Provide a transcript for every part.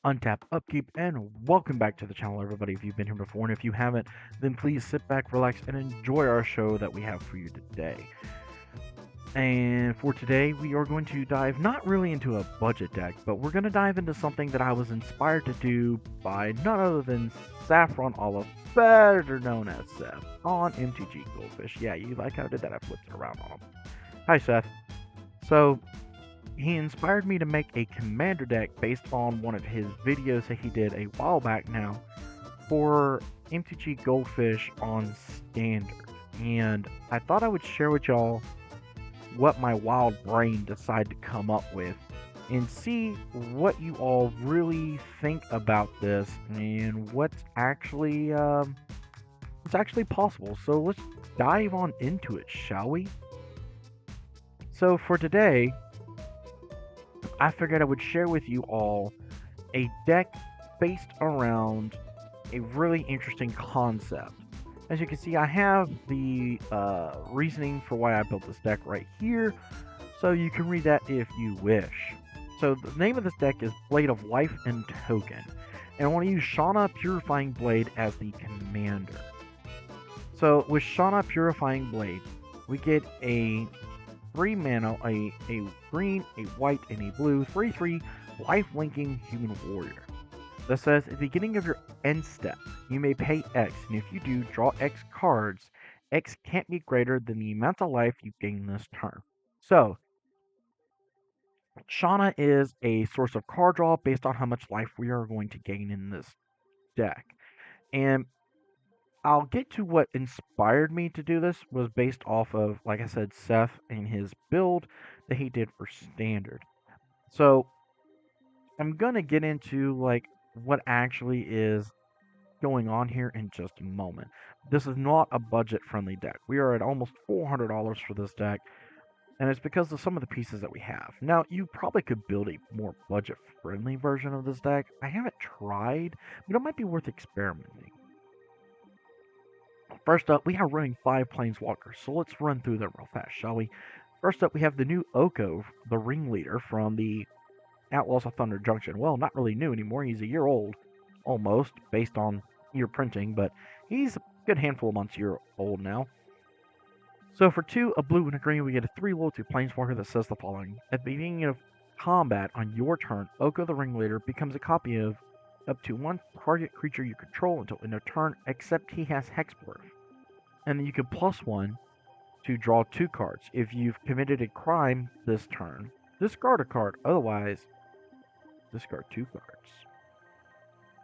untap, upkeep, and welcome back to the channel, everybody. If you've been here before, and if you haven't, then please sit back, relax, and enjoy our show that we have for you today. And for today, we are going to dive not really into a budget deck, but we're going to dive into something that I was inspired to do by none other than Saffron Olive, better known as Seth, on MTG Goldfish. Yeah, you like how I did that? I flipped it around on him. Hi, Seth. So, he inspired me to make a commander deck based on one of his videos that he did a while back now for MTG Goldfish on standard. And I thought I would share with y'all what my wild brain decided to come up with and see what you all really think about this and what's actually possible. So let's dive on into it, shall we? So for today, I figured I would share with you all a deck based around a really interesting concept. As you can see, I have the reasoning for why I built this deck right here, so you can read that if you wish. So the name of this deck is Blade of Life and Token, and I want to use Shanna Purifying Blade as the commander. So with Shanna Purifying Blade, we get a 3 mana, a green, a white, and a blue 3/3 life linking human warrior. That says at the beginning of your end step, you may pay X, and if you do, draw X cards. X can't be greater than the amount of life you gain this turn. So, Shauna is a source of card draw based on how much life we are going to gain in this deck. And I'll get to what inspired me to do this was based off of, like I said, Seth and his build that he did for standard. So I'm gonna get into like what actually is going on here in just a moment. This is not a budget friendly deck. We are at almost $400 for this deck, and it's because of some of the pieces that we have. Now, you probably could build a more budget friendly version of this deck. I haven't tried, but it might be worth experimenting. First up, we are running 5 Planeswalkers, so let's run through them real fast, shall we? First up, we have the new Oko, the ringleader from the Outlaws of Thunder Junction. Well, not really new anymore. He's a year old, almost, based on year printing, but he's a good handful of months year old now. So for 2, a blue and a green, we get a 3 loyalty Planeswalker that says the following. At the beginning of combat on your turn, Oko the Ringleader becomes a copy of up to 1 target creature you control until end of turn, except he has Hexproof. And then you can +1 to draw 2 cards. If you've committed a crime this turn, discard a card. Otherwise, discard 2 cards.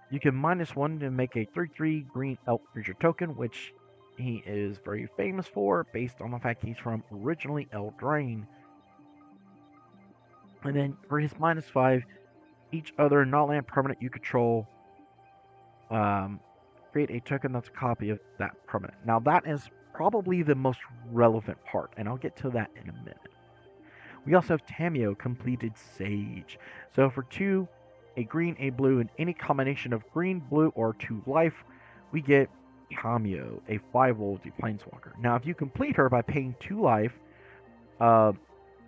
You can -1 to make a 3/3 green elf creature token, which he is very famous for, based on the fact he's from originally Eldraine. And then for his -5, each other non-land permanent you control, create a token that's a copy of that permanent. Now that is probably the most relevant part, and I'll get to that in a minute. We also have Tameo, Completed Sage. So for 2, a green, a blue, and any combination of green, blue, or 2 life, we get Tameo, a 5 loyalty Planeswalker. Now, if you complete her by paying 2 life,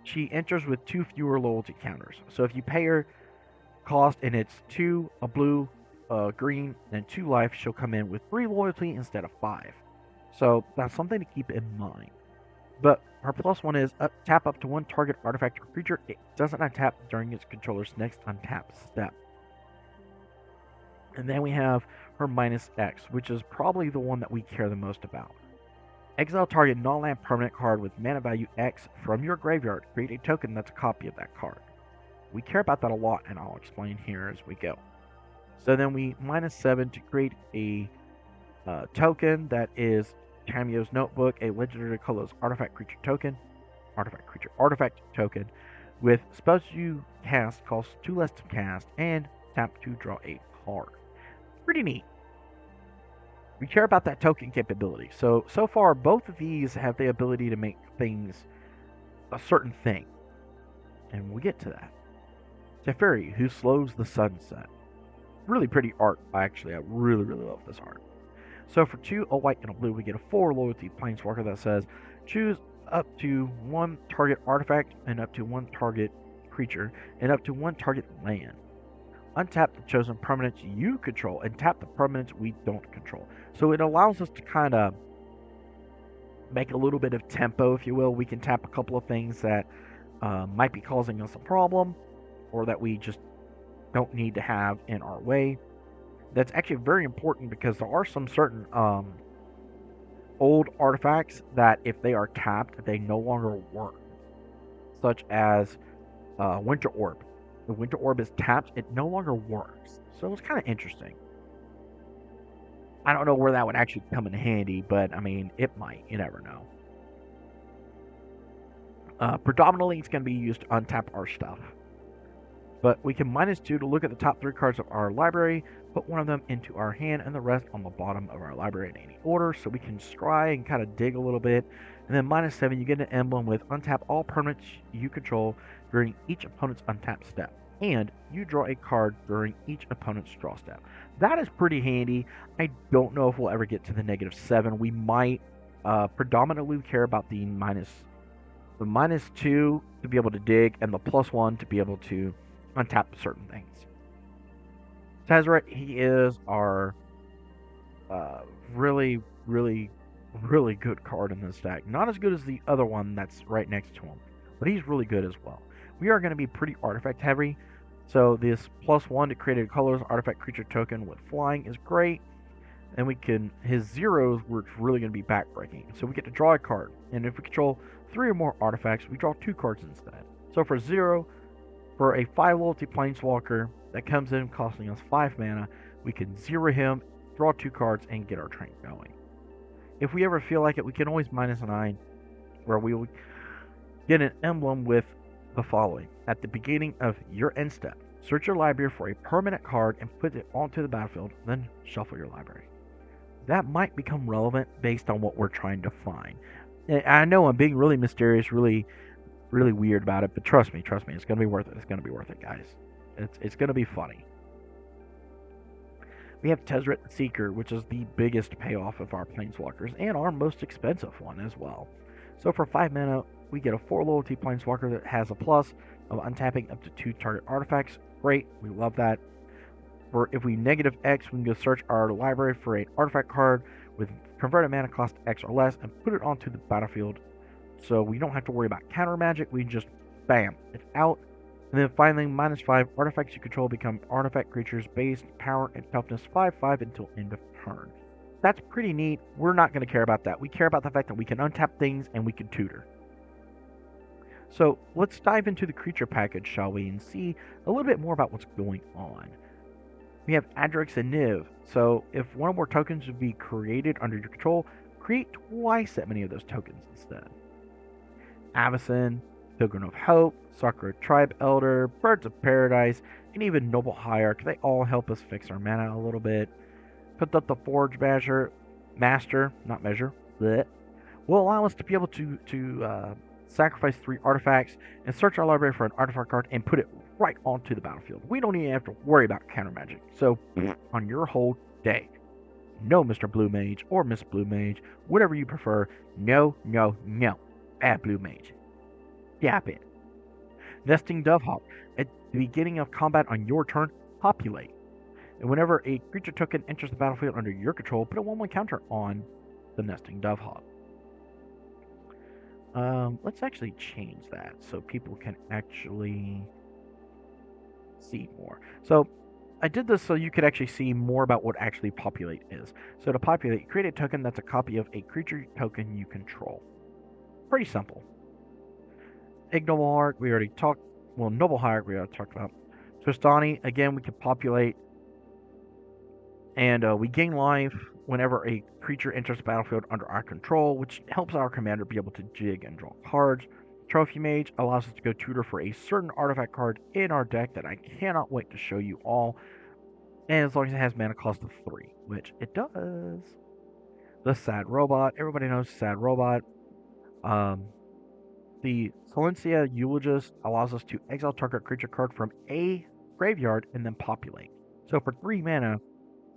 she enters with 2 fewer loyalty counters. So if you pay her cost and it's 2, a blue, green, and 2 life, she'll come in with 3 loyalty instead of 5. So that's something to keep in mind. But her +1 is tap up to 1 target artifact or creature. It doesn't untap during its controller's next untap step. And then we have her -X, which is probably the one that we care the most about. Exile target non-land permanent card with mana value X from your graveyard. Create a token that's a copy of that card. We care about that a lot, and I'll explain here as we go. So then we -7 to create a token that is Tameo's Notebook, a legendary colorless artifact token, with spells you cast costs 2 less to cast, and tap to draw a card. Pretty neat. We care about that token capability. So far, both of these have the ability to make things a certain thing, and we'll get to that. Teferi, who slows the sunset. Really pretty art, actually. I really love this art. So for 2, a white and a blue, we get a 4 loyalty Planeswalker that says choose up to 1 target artifact and up to 1 target creature and up to 1 target land. untap the chosen permanents you control and tap the permanents we don't control. So it allows us to kind of make a little bit of tempo, if you will. We can tap a couple of things that might be causing us a problem or that we just don't need to have in our way. That's actually very important because there are some certain old artifacts that if they are tapped, they no longer work, such as Winter Orb. The Winter Orb is tapped, it no longer works. So it's kind of interesting. I don't know where that would actually come in handy, but I mean, it might. You never know. Predominantly, it's going to be used to untap our stuff. But we can -2 to look at the top 3 cards of our library, put one of them into our hand, and the rest on the bottom of our library in any order, so we can scry and kind of dig a little bit. And then -7, you get an emblem with untap all permanents you control during each opponent's untap step. And you draw a card during each opponent's draw step. That is pretty handy. I don't know if we'll ever get to the -7. We might predominantly care about the -2 to be able to dig, and the +1 to be able to untap certain things. Tezzeret, he is our really, really, really good card in this deck. Not as good as the other one that's right next to him, but he's really good as well. We are going to be pretty artifact heavy, so this +1 to create a colorless artifact creature token with flying is great. And we can, his zeros, we're really going to be backbreaking. So we get to draw a card, and if we control 3 or more artifacts, we draw 2 cards instead. So for 0, for a 5 loyalty planeswalker that comes in costing us 5 mana, we can 0 him, draw 2 cards, and get our train going. If we ever feel like it, we can always -9, where we will get an emblem with the following. At the beginning of your end step, search your library for a permanent card and put it onto the battlefield, then shuffle your library. That might become relevant based on what we're trying to find. I know I'm being really mysterious, really weird about it, but trust me, it's going to be worth it. It's going to be worth it, guys. It's going to be funny. We have Tezzeret the Seeker, which is the biggest payoff of our planeswalkers and our most expensive one as well. So for 5 mana, we get a 4 loyalty planeswalker that has a plus of untapping up to 2 target artifacts. Great, we love that. For if we -X, we can go search our library for an artifact card with converted mana cost X or less and put it onto the battlefield. So we don't have to worry about counter magic. We just, bam, it's out. And then finally, -5, artifacts you control become artifact creatures based power and toughness 5/5 until end of turn. That's pretty neat. We're not going to care about that. We care about the fact that we can untap things and we can tutor. So let's dive into the creature package, shall we, and see a little bit more about what's going on. We have Adrix and Niv. So if one or more tokens would be created under your control, create twice that many of those tokens instead. Avacyn, Pilgrim of Hope, Sakura Tribe Elder, Birds of Paradise, and even Noble Hierarch. They all help us fix our mana a little bit. Put up the Forge Master, not measure, bleh, will allow us to be able to sacrifice 3 artifacts and search our library for an artifact card and put it right onto the battlefield. We don't even have to worry about counter magic. So on your whole day, no Mr. Blue Mage or Miss Blue Mage, whatever you prefer, no, bad Blue Mage. Yap it. Nesting Dovehawk. At the beginning of combat on your turn, populate. And whenever a creature token enters the battlefield under your control, put a 1/1 counter on the Nesting Dovehawk. Let's actually change that so people can actually see more. So I did this so you could actually see more about what actually populate is. So to populate, create a token that's a copy of a creature token you control. Pretty simple. Ignoble Hierarch, we already talked. Well, Noble Hierarch, we already talked about. Tristani, again, we can populate. And we gain life whenever a creature enters the battlefield under our control, which helps our commander be able to jig and draw cards. Trophy Mage allows us to go tutor for a certain artifact card in our deck that I cannot wait to show you all. And as long as it has mana cost of 3, which it does. The Sad Robot, everybody knows Sad Robot. The Silencia Eulogist allows us to exile target creature card from a graveyard and then populate. So for 3 mana,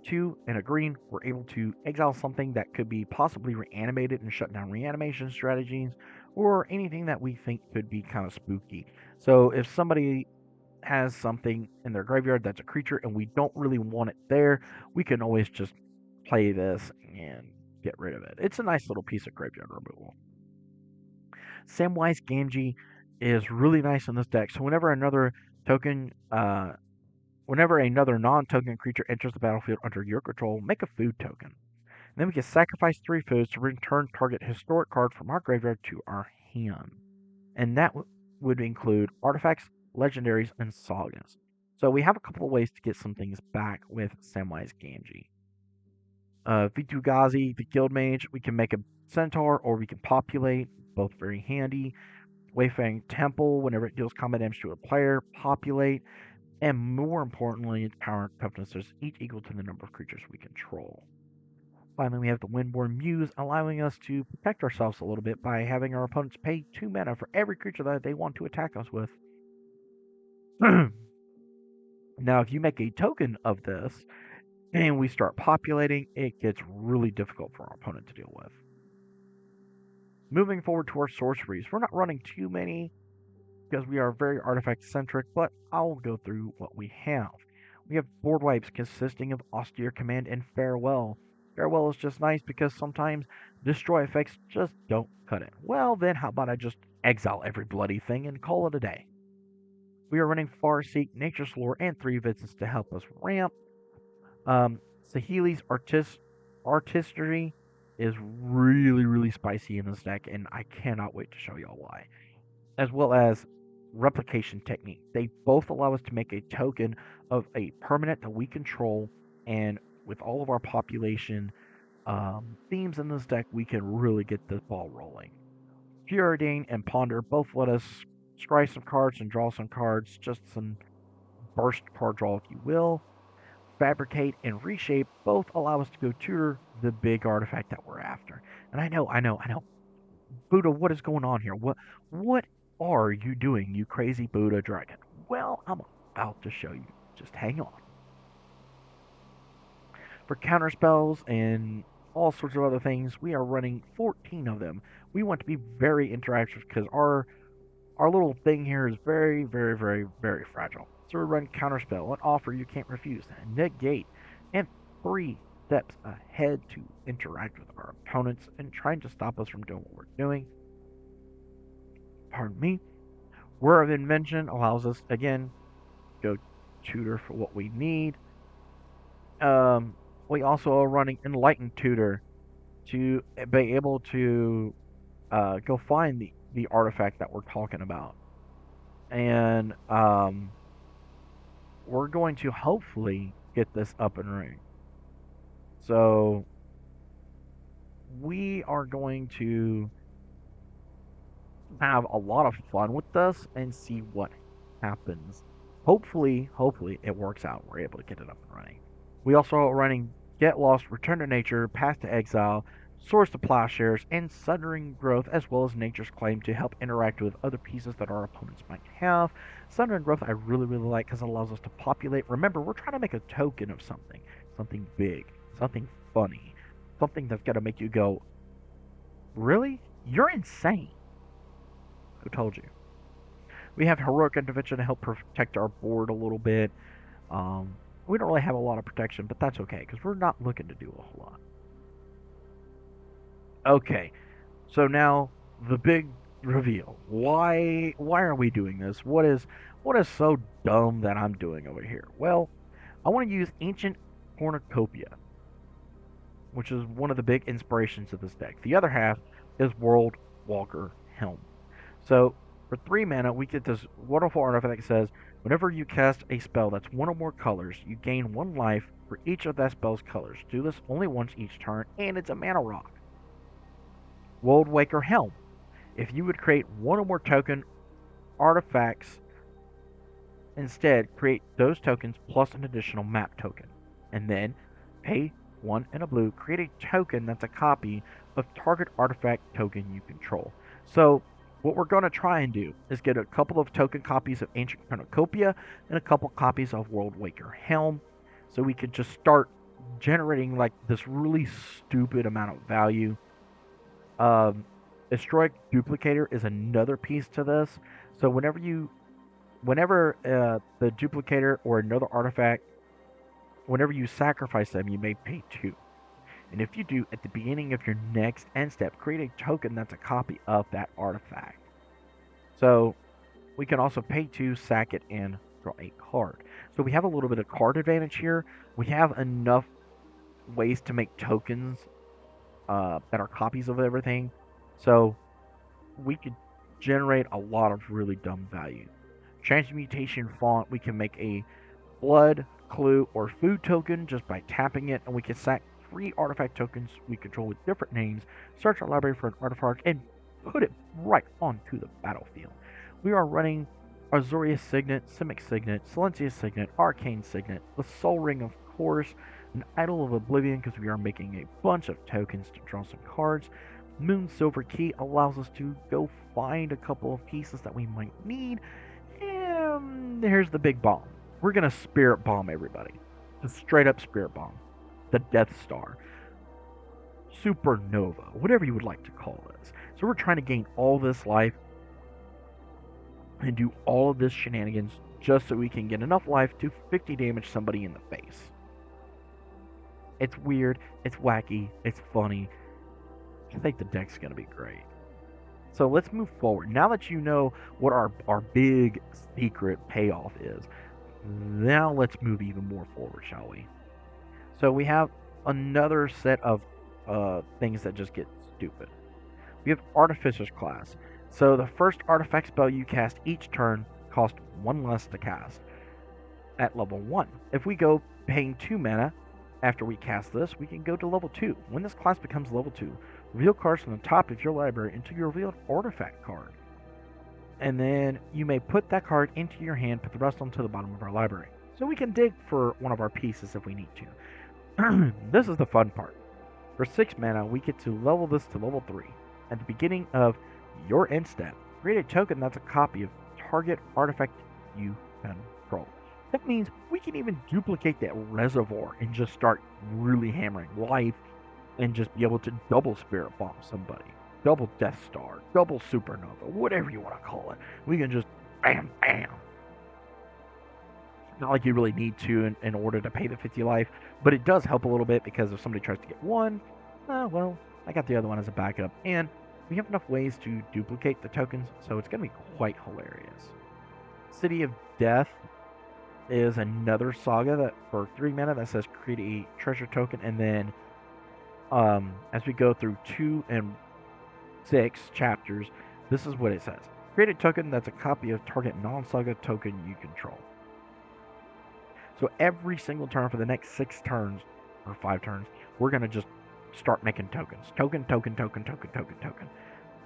2 and a green, we're able to exile something that could be possibly reanimated and shut down reanimation strategies, or anything that we think could be kind of spooky. So if somebody has something in their graveyard that's a creature and we don't really want it there, we can always just play this and get rid of it. It's a nice little piece of graveyard removal. Samwise Gamgee is really nice in this deck. So whenever another non-token creature enters the battlefield under your control, make a food token. And then we can sacrifice 3 foods to return target historic card from our graveyard to our hand. And that would include artifacts, legendaries, and sagas. So we have a couple of ways to get some things back with Samwise Gamgee. Vitugazi, the Guild Mage, we can make a Centaur or we can populate, both very handy. Wayfaring Temple, whenever it deals combat damage to a player, populate. And more importantly, its power and toughness is each equal to the number of creatures we control. Finally, we have the Windborn Muse, allowing us to protect ourselves a little bit by having our opponents pay 2 mana for every creature that they want to attack us with. Now, if you make a token of this, and we start populating, it gets really difficult for our opponent to deal with. Moving forward to our sorceries, we're not running too many because we are very artifact centric, but I'll go through what we have. We have board wipes consisting of Austere Command and Farewell. Farewell is just nice because sometimes destroy effects just don't cut it. Well, then how about I just exile every bloody thing and call it a day? We are running Farseek, Nature's Lore, and 3 visits to help us ramp. Sahili's Artistry is really, really spicy in this deck, and I cannot wait to show y'all why. As well as Replication Technique. They both allow us to make a token of a permanent that we control, and with all of our population themes in this deck, we can really get this ball rolling. Preordain and Ponder both let us scry some cards and draw some cards, just some burst card draw, if you will. Fabricate and Reshape both allow us to go tutor the big artifact that we're after. And I know. Buddha, what is going on here? What are you doing, you crazy Buddha dragon? Well, I'm about to show you. Just hang on. For counterspells and all sorts of other things, we are running 14 of them. We want to be very interactive because our little thing here is very, very, very, very fragile. So we run Counterspell, an offer you can't refuse, Negate, and 3 steps ahead to interact with our opponents and trying to stop us from doing what we're doing. Pardon me. Whir of Invention allows us, again, go tutor for what we need. We also are running Enlightened Tutor to be able to go find the artifact that we're talking about. And we're going to hopefully get this up and running. So we are going to have a lot of fun with this and see what happens. Hopefully it works out. We're able to get it up and running. We also are running Get Lost, Return to Nature, Path to Exile, Swords to Plowshares, and Sundering Growth, as well as Nature's Claim to help interact with other pieces that our opponents might have. Sundering Growth I really, really like because it allows us to populate. Remember, we're trying to make a token of something. Something big. Something funny. Something that's going to make you go, really? You're insane. Who told you? We have Heroic Intervention to help protect our board a little bit. We don't really have a lot of protection, but that's okay because we're not looking to do a whole lot. Okay, so now the big reveal. Why are we doing this? What is so dumb that I'm doing over here? Well, I want to use Ancient Cornucopia, which is one of the big inspirations of this deck. The other half is World Walker Helm. So for 3 mana, we get this wonderful artifact that says, whenever you cast a spell that's 1 or more colors, you gain 1 life for each of that spell's colors. Do this only once each turn, and it's a mana rock. World Walker Helm. If you would create 1 or more token artifacts, instead create those tokens plus an additional map token. And then pay 1 and a blue, create a token that's a copy of target artifact token you control. So what we're going to try and do is get a couple of token copies of Ancient Cornucopia and a couple copies of World Walker Helm, so we could just start generating like this really stupid amount of value. Historic Duplicator is another piece to this. So whenever you whenever the duplicator or another artifact, whenever you sacrifice them, you may pay 2. And if you do, at the beginning of your next end step, create a token that's a copy of that artifact. So we can also pay 2, sack it, and draw a card. So we have a little bit of card advantage here. We have enough ways to make tokens that are copies of everything. So we could generate a lot of really dumb value. Transmutation font, we can make a blood, clue, or food token just by tapping it, and we can sack 3 artifact tokens we control with different names, search our library for an artifact, and put it right onto the battlefield. We are running Azorius Signet, Simic Signet, Silencious Signet, Arcane Signet, the Soul Ring, of course, an Idol of Oblivion because we are making a bunch of tokens to draw some cards. Moon Silver Key allows us to go find a couple of pieces that we might need. And here's the big bomb. We're going to Spirit Bomb everybody. Just straight up Spirit Bomb. The Death Star. Supernova. Whatever you would like to call this. So we're trying to gain all this life and do all of this shenanigans just so we can get enough life to 50 damage somebody in the face. It's weird. It's wacky. It's funny. I think the deck's going to be great. So let's move forward. Now that you know what our big secret payoff is, now let's move even more forward, shall we? So we have another set of things that just get stupid. We have Artificer's Class. So the first artifact spell you cast each turn costs 1 less to cast at level 1. If we go paying 2 mana after we cast this, we can go to level 2. When this class becomes level 2, reveal cards from the top of your library into your revealed artifact card. And then you may put that card into your hand, put the rest onto the bottom of our library. So we can dig for one of our pieces if we need to. This is the fun part. For 6 mana, we get to level this to level 3. At the beginning of your end step, create a token that's a copy of target artifact you control. That means we can even duplicate that reservoir and just start really hammering life and just be able to double Spirit Bomb somebody. Double Death Star, double Supernova, whatever you want to call it. We can just bam, bam. It's not like you really need to in order to pay the 50 life, but it does help a little bit because if somebody tries to get one, well, I got the other one as a backup. And we have enough ways to duplicate the tokens, so it's going to be quite hilarious. City of Death is another saga that for 3 mana that says create a treasure token, and then as we go through 2 and 6 chapters, this is what it says. Create a token that's a copy of target non-saga token you control. So every single turn for the next 6 turns, or 5 turns, we're going to just start making tokens. Token, token, token, token, token, token.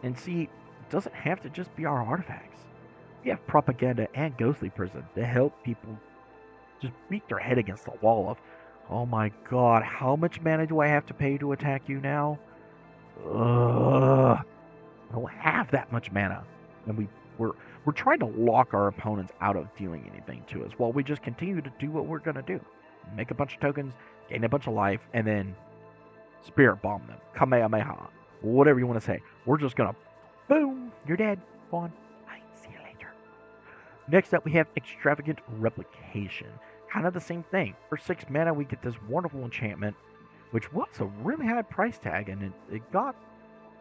And see, it doesn't have to just be our artifacts. We have Propaganda and Ghostly Prison to help people just beat their head against the wall of, oh my god, how much mana do I have to pay to attack you now? Ugh. I don't have that much mana. And we're trying to lock our opponents out of dealing anything to us while we just continue to do what we're going to do. Make a bunch of tokens, gain a bunch of life, and then Spirit Bomb them. Kamehameha. Whatever you want to say. We're just going to, boom, you're dead. Go on. Bye. See you later. Next up, we have Extravagant Replication. Kind of the same thing. For 6 mana, we get this wonderful enchantment, which was a really high price tag, and it got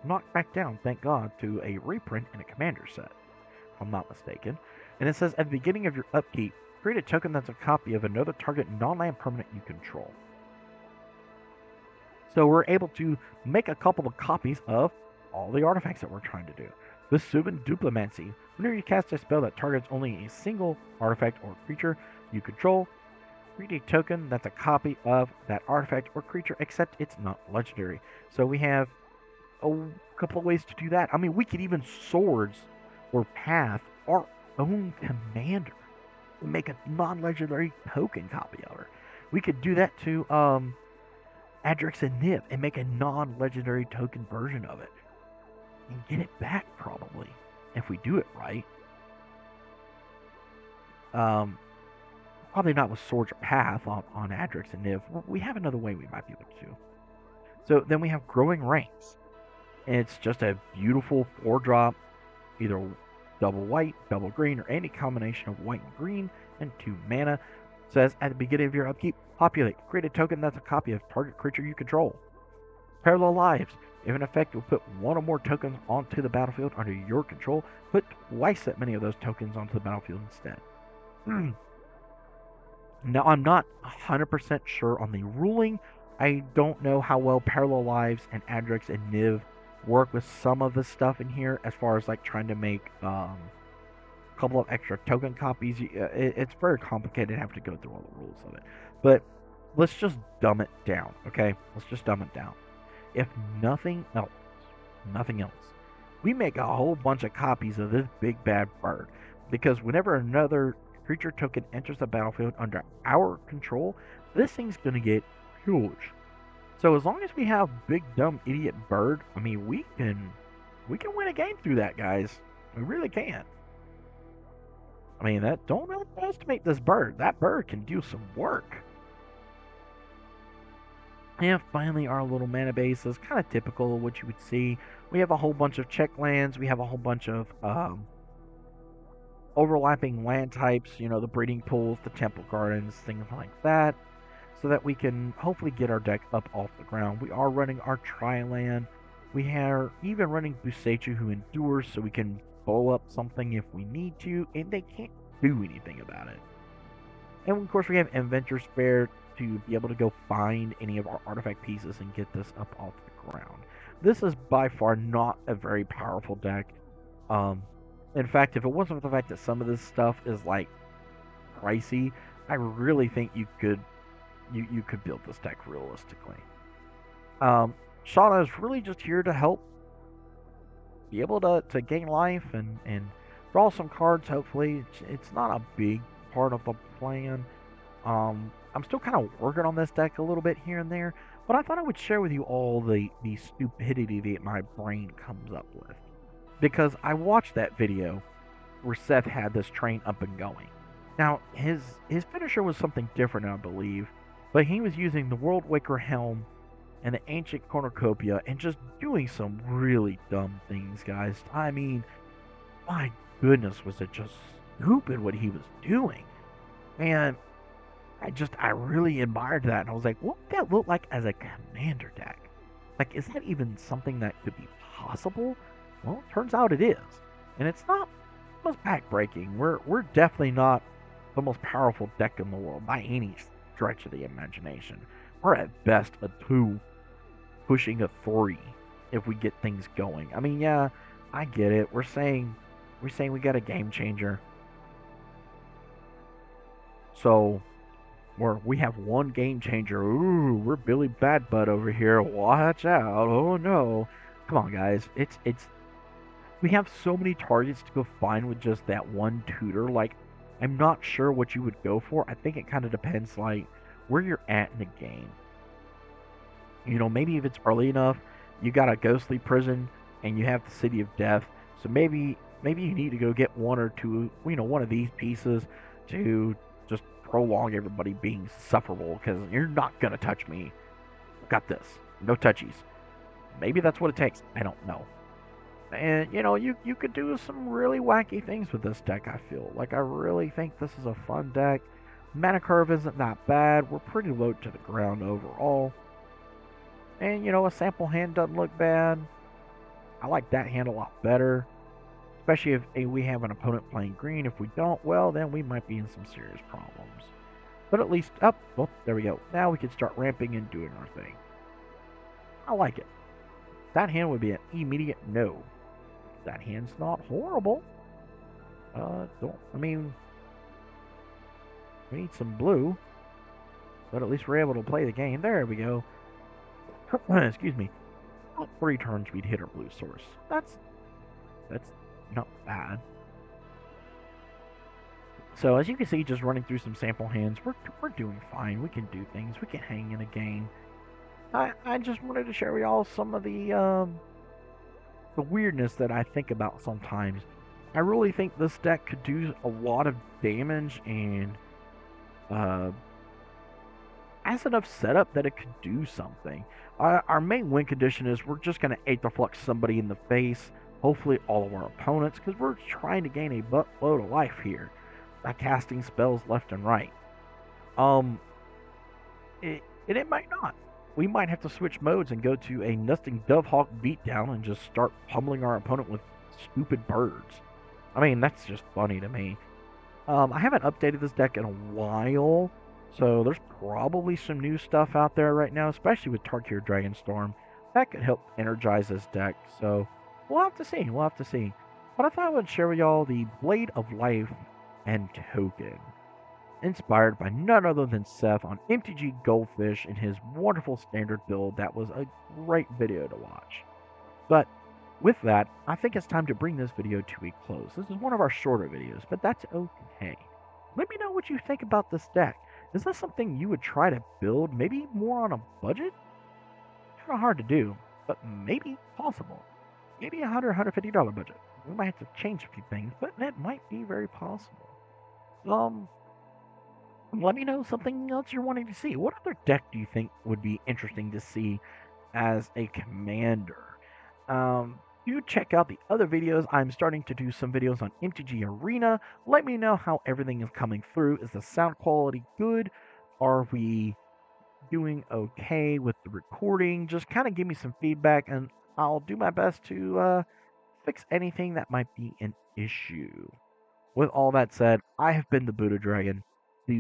knocked back down, thank God, to a reprint in a commander set, if I'm not mistaken. And it says, at the beginning of your upkeep, create a token that's a copy of another target non-land permanent you control. So we're able to make a couple of copies of all the artifacts that we're trying to do. The Subin Duplimancy. Whenever you cast a spell that targets only a single artifact or creature you control, create a token that's a copy of that artifact or creature, except it's not legendary. So we have a couple of ways to do that. I mean, we could even swords or path our own commander and make a non-legendary token copy of her. We could do that to Adrix and Niv and make a non-legendary token version of it and get it back probably if we do it right. Probably not with swords or path on Adrix and Niv. We have another way we might be able to. So then we have Growing Ranks. And it's just a beautiful 4-drop, either double white, double green, or any combination of white and green, and 2 mana. It says at the beginning of your upkeep, populate. Create a token that's a copy of target creature you control. Parallel lives. If an effect will put one or more tokens onto the battlefield under your control, put twice that many of those tokens onto the battlefield instead. Now, I'm not 100% sure on the ruling. I don't know how well Parallel Lives and Adrix and Niv work with some of the stuff in here as far as like trying to make a couple of extra token copies. It's very complicated to have to go through all the rules of it. But let's just dumb it down, okay? Let's just dumb it down. If nothing else, we make a whole bunch of copies of this big bad bird. Because whenever another creature token enters the battlefield under our control, this thing's gonna get huge. So as long as we have big dumb idiot bird, I mean we can win a game through that, guys. We really can. I mean don't underestimate this bird. That bird can do some work. And finally, our little mana base is kind of typical of what you would see. We have a whole bunch of check lands. We have a whole bunch of overlapping land types, the breeding pools, the temple gardens, things like that, so that we can hopefully get our deck up off the ground. We are running our Tri-Land. We are even running Busechu, who endures, so we can blow up something if we need to, and they can't do anything about it. And of course, we have Inventor Spare to be able to go find any of our artifact pieces and get this up off the ground. This is by far not a very powerful deck. In fact, if it wasn't for the fact that some of this stuff is like pricey, I really think you could build this deck realistically. Shanna is really just here to help be able to gain life and draw some cards, hopefully. It's not a big part of the plan. I'm still kind of working on this deck a little bit here and there, but I thought I would share with you all the stupidity that my brain comes up with. Because I watched that video where Seth had this train up and going. Now, his finisher was something different, I believe, but he was using the World Waker Helm and the Ancient Cornucopia and just doing some really dumb things, guys. I mean, my goodness, was it just stupid what he was doing. And I really admired that, and I was like, what would that look like as a commander deck? Like, is that even something that could be possible? Well, it turns out it is. And it's not most backbreaking. We're definitely not the most powerful deck in the world by any stretch of the imagination. We're at best a 2, pushing a 3 if we get things going. I mean, yeah, I get it. We're saying we got a game changer. So we have one game changer. Ooh, we're Billy Badbutt over here. Watch out. Oh no. Come on, guys. It's we have so many targets to go find with just that one tutor. Like, I'm not sure what you would go for. I think it kind of depends, like, where you're at in the game. Maybe if it's early enough, you got a ghostly prison and you have the City of Death. So maybe you need to go get one or two, one of these pieces to just prolong everybody being sufferable, because you're not gonna touch me. Got this. No touchies. Maybe that's what it takes. I don't know. And you could do some really wacky things with this deck. I feel like I really think this is a fun deck. Mana curve isn't that bad. We're pretty low to the ground overall. And a sample hand doesn't look bad. I like that hand a lot better. Especially if we have an opponent playing green. If we don't, well, then we might be in some serious problems. But at least, well, there we go. Now we can start ramping and doing our thing. I like it. That hand would be an immediate no. That hand's not horrible. We need some blue. But at least we're able to play the game. There we go. Excuse me. About 3 turns we'd hit our blue source. That's not bad. So as you can see, just running through some sample hands, we're doing fine. We can do things. We can hang in a game. I just wanted to share with y'all some of the weirdness that I think about sometimes. I really think this deck could do a lot of damage and has enough setup that it could do something. Our main win condition is we're just going to Aether Flux somebody in the face hopefully all of our opponents, because we're trying to gain a buttload of life here by casting spells left and right. Um, and it might not. We might have to switch modes and go to a nesting dovehawk beatdown and just start pummeling our opponent with stupid birds. I mean, that's just funny to me. I haven't updated this deck in a while, so there's probably some new stuff out there right now, especially with Tarkir Dragonstorm. That could help energize this deck, so we'll have to see. We'll have to see. But I thought I would share with y'all the Blade of Life and Token, inspired by none other than Seth on MTG Goldfish in his wonderful standard build. That was a great video to watch. But with that, I think it's time to bring this video to a close. This is one of our shorter videos, but that's okay. Let me know what you think about this deck. Is this something you would try to build, maybe more on a budget? Kind of hard to do, but maybe possible. Maybe a $100, $150 budget. We might have to change a few things, but that might be very possible. Let me know something else you're wanting to see. What other deck do you think would be interesting to see as a commander? Do check out the other videos. I'm starting to do some videos on MTG Arena. Let me know how everything is coming through. Is the sound quality good? Are we doing okay with the recording? Just kind of give me some feedback, and I'll do my best to fix anything that might be an issue. With all that said, I have been the Buddha Dragon. The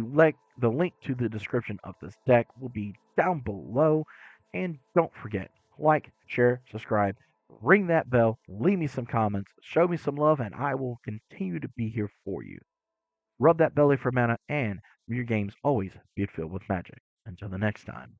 link to the description of this deck will be down below. And don't forget, like, share, subscribe, ring that bell, leave me some comments, show me some love, and I will continue to be here for you. Rub that belly for mana, and may your games always be filled with magic. Until the next time.